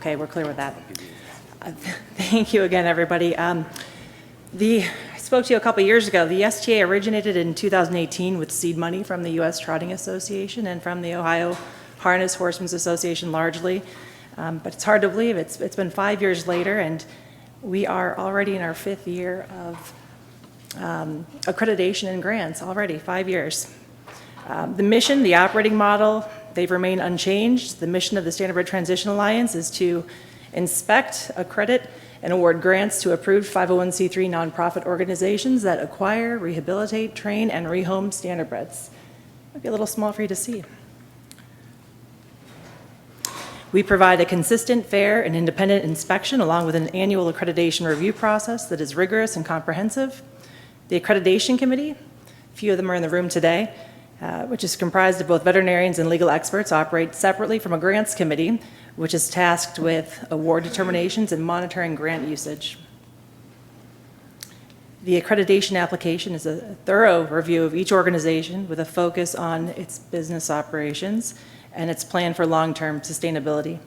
Okay, we're clear with that. Thank you again, everybody. I spoke to you a couple years ago. The USTA originated in 2018 with seed money from the U.S. Trotting Association and from the Ohio Harness Horsemen's Association largely. But it's hard to believe it's been 5 years later, and we are already in our 5th year of accreditation and grants already, 5 years. The mission, the operating model, they've remained unchanged. The mission of the Standardbred Transition Alliance is to inspect, accredit, and award grants to approved 501c3 nonprofit organizations that acquire, rehabilitate, train, and rehome standardbreds. Might be a little small for you to see. We provide a consistent, fair, and independent inspection along with an annual accreditation review process that is rigorous and comprehensive. The Accreditation Committee, a few of them are in the room today, which is comprised of both veterinarians and legal experts, operate separately from a grants committee, which is tasked with award determinations and monitoring grant usage. The accreditation application is a thorough review of each organization with a focus on its business operations and its plan for long-term sustainability.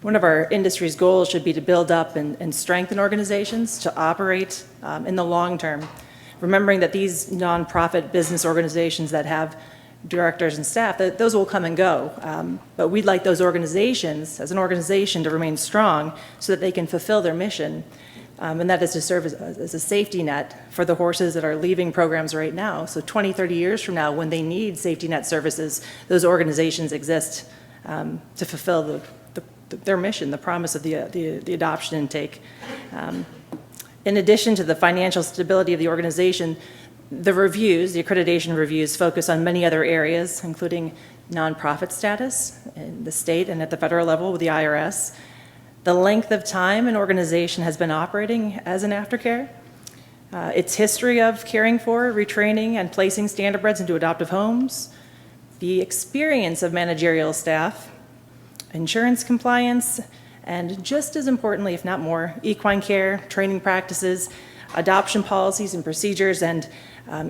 One of our industry's goals should be to build up and strengthen organizations to operate in the long term, remembering that these nonprofit business organizations that have directors and staff, that those will come and go. But we'd like those organizations, as an organization, to remain strong so that they can fulfill their mission. And that is to serve as a safety net for the horses that are leaving programs right now. So 20, 30 years from now, when they need safety net services, those organizations exist to fulfill their mission, the promise of the adoption intake. In addition to the financial stability of the organization, the reviews, the accreditation reviews, focus on many other areas, including nonprofit status in the state and at the federal level with the IRS, the length of time an organization has been operating as an aftercare, its history of caring for, retraining, and placing standardbreds into adoptive homes, the experience of managerial staff, insurance compliance, and just as importantly, if not more, equine care, training practices, adoption policies and procedures, and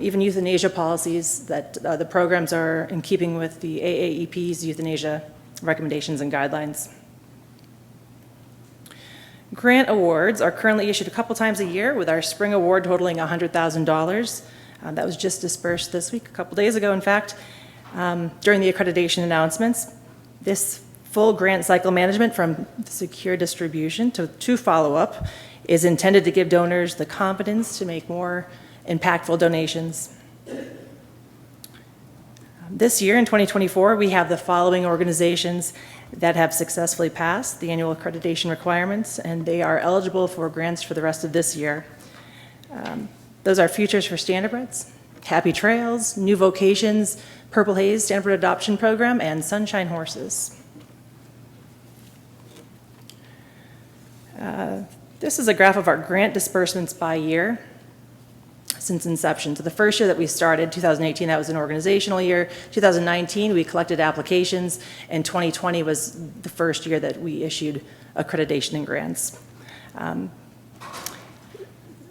even euthanasia policies that the programs are in keeping with the AAEP's euthanasia recommendations and guidelines. Grant awards are currently issued a couple times a year, with our spring award totaling $100,000. That was just dispersed this week, a couple days ago, in fact, during the accreditation announcements. This full grant cycle management from secure distribution to follow-up is intended to give donors the confidence to make more impactful donations. This year, in 2024, we have the following organizations that have successfully passed the annual accreditation requirements, and they are eligible for grants for the rest of this year. Those are Futures for Standardbreds, Happy Trails, New Vocations, Purple Haze Standardbred Adoption Program, and Sunshine Horses. This is a graph of our grant disbursements by year since inception. So the first year that we started, 2018, that was an organizational year. 2019, we collected applications, and 2020 was the first year that we issued accreditation and grants.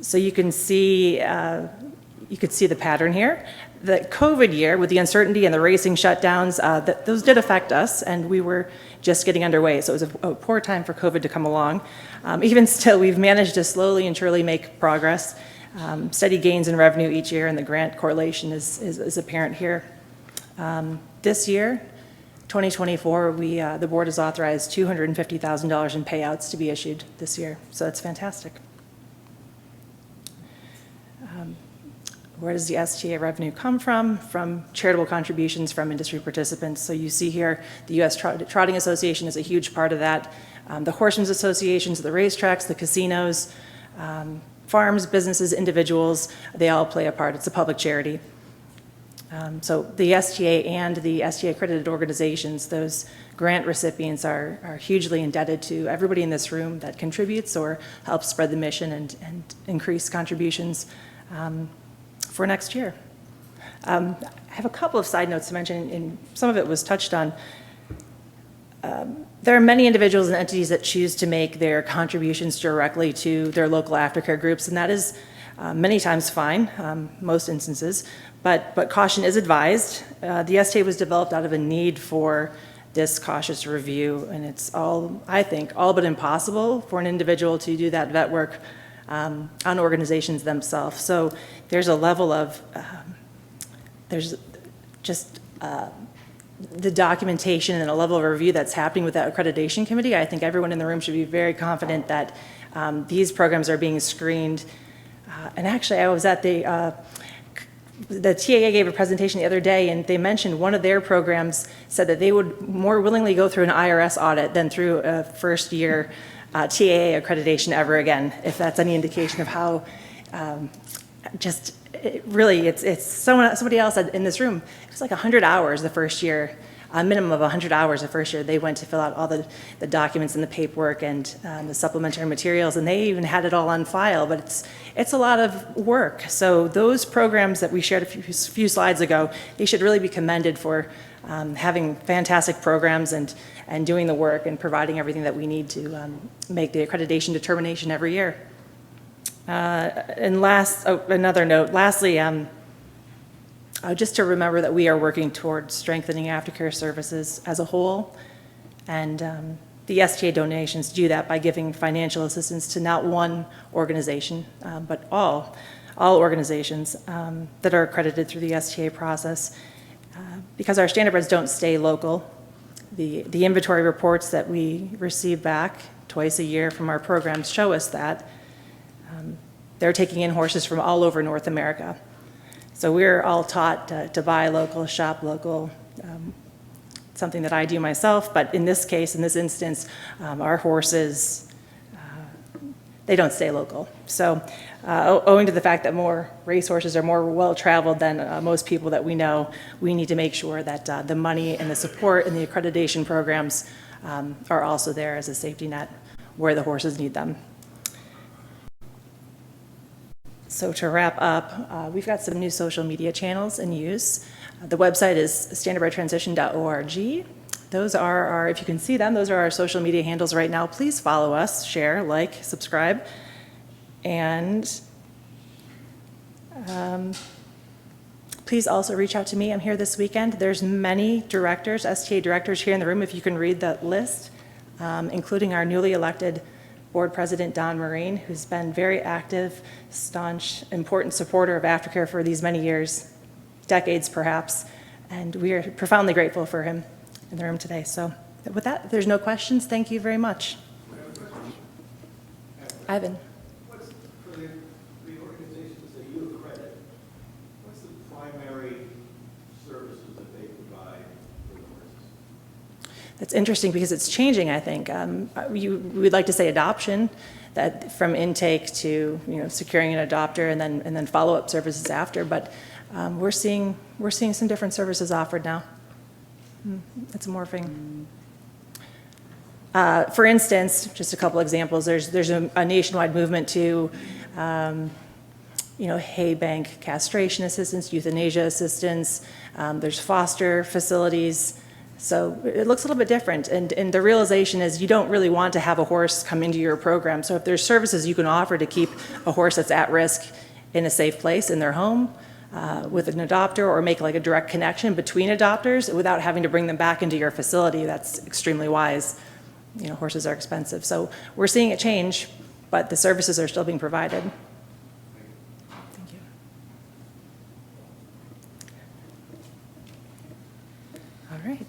So you can see, you could see the pattern here. The COVID year, with the uncertainty and the racing shutdowns, those did affect us, and we were just getting underway. So it was a poor time for COVID to come along. Even still, we've managed to slowly and surely make progress. Steady gains in revenue each year, and the grant correlation is apparent here. This year, 2024, the board has authorized $250,000 in payouts to be issued this year. So that's fantastic. Where does the STA revenue come from? From charitable contributions from industry participants. So you see here, the U.S. Trotting Association is a huge part of that. The horsemen's associations, the racetracks, the casinos, farms, businesses, individuals, they all play a part. It's a public charity. So the STA and the STA accredited organizations, those grant recipients are hugely indebted to everybody in this room that contributes or helps spread the mission and increase contributions for next year. I have a couple of side notes to mention, and some of it was touched on. There are many individuals and entities that choose to make their contributions directly to their local aftercare groups, and that is many times fine, most instances, but caution is advised. The STA was developed out of a need for this cautious review, and it's all, I think, all but impossible for an individual to do that vet work on organizations themselves. So there's a level of, there's just the documentation and a level of review that's happening with that accreditation committee. I think everyone in the room should be very confident that these programs are being screened. And actually, I was at the TAA gave a presentation the other day, and they mentioned one of their programs said that they would more willingly go through an IRS audit than through a first-year TAA accreditation ever again, if that's any indication of how it's somebody else in this room. It was like 100 hours the first year, a minimum of 100 hours the first year. They went to fill out all the documents and the paperwork and the supplementary materials, and they even had it all on file, but it's a lot of work. So those programs that we shared a few slides ago, they should really be commended for having fantastic programs and doing the work and providing everything that we need to make the accreditation determination every year. And another note, lastly, just to remember that we are working towards strengthening aftercare services as a whole, and the STA donations do that by giving financial assistance to not one organization, but all organizations that are accredited through the STA process. Because our standardbreds don't stay local, the inventory reports that we receive back twice a year from our programs show us that they're taking in horses from all over North America. So we're all taught to buy local, shop local, something that I do myself, but in this case, in this instance, our horses, they don't stay local. So owing to the fact that more racehorses are more well-traveled than most people that we know, we need to make sure that the money and the support and the accreditation programs are also there as a safety net where the horses need them. So to wrap up, we've got some new social media channels in use. The website is standardbredtransition.org. Those are our, if you can see them, those are our social media handles right now. Please follow us, share, like, subscribe, and please also reach out to me. I'm here this weekend. There's many directors, STA directors here in the room, if you can read that list, including our newly elected Board President Don Marine, who's been very active, staunch, important supporter of aftercare for these many years, decades perhaps, and we are profoundly grateful for him in the room today. So with that, if there's no questions, thank you very much. Ivan. What's, for the organizations that you accredit, what's the primary services that they provide for the horses? That's interesting because it's changing, I think. We'd like to say adoption, that from intake to securing an adopter and then follow-up services after, but we're seeing some different services offered now. It's morphing. For instance, just a couple examples. There's a nationwide movement to hay bank castration assistance, euthanasia assistance. There's foster facilities. So it looks a little bit different. And the realization is you don't really want to have a horse come into your program. So if there's services you can offer to keep a horse that's at risk in a safe place in their home with an adopter, or make like a direct connection between adopters without having to bring them back into your facility, that's extremely wise. Horses are expensive. So we're seeing it change, but the services are still being provided. Thank you. All right.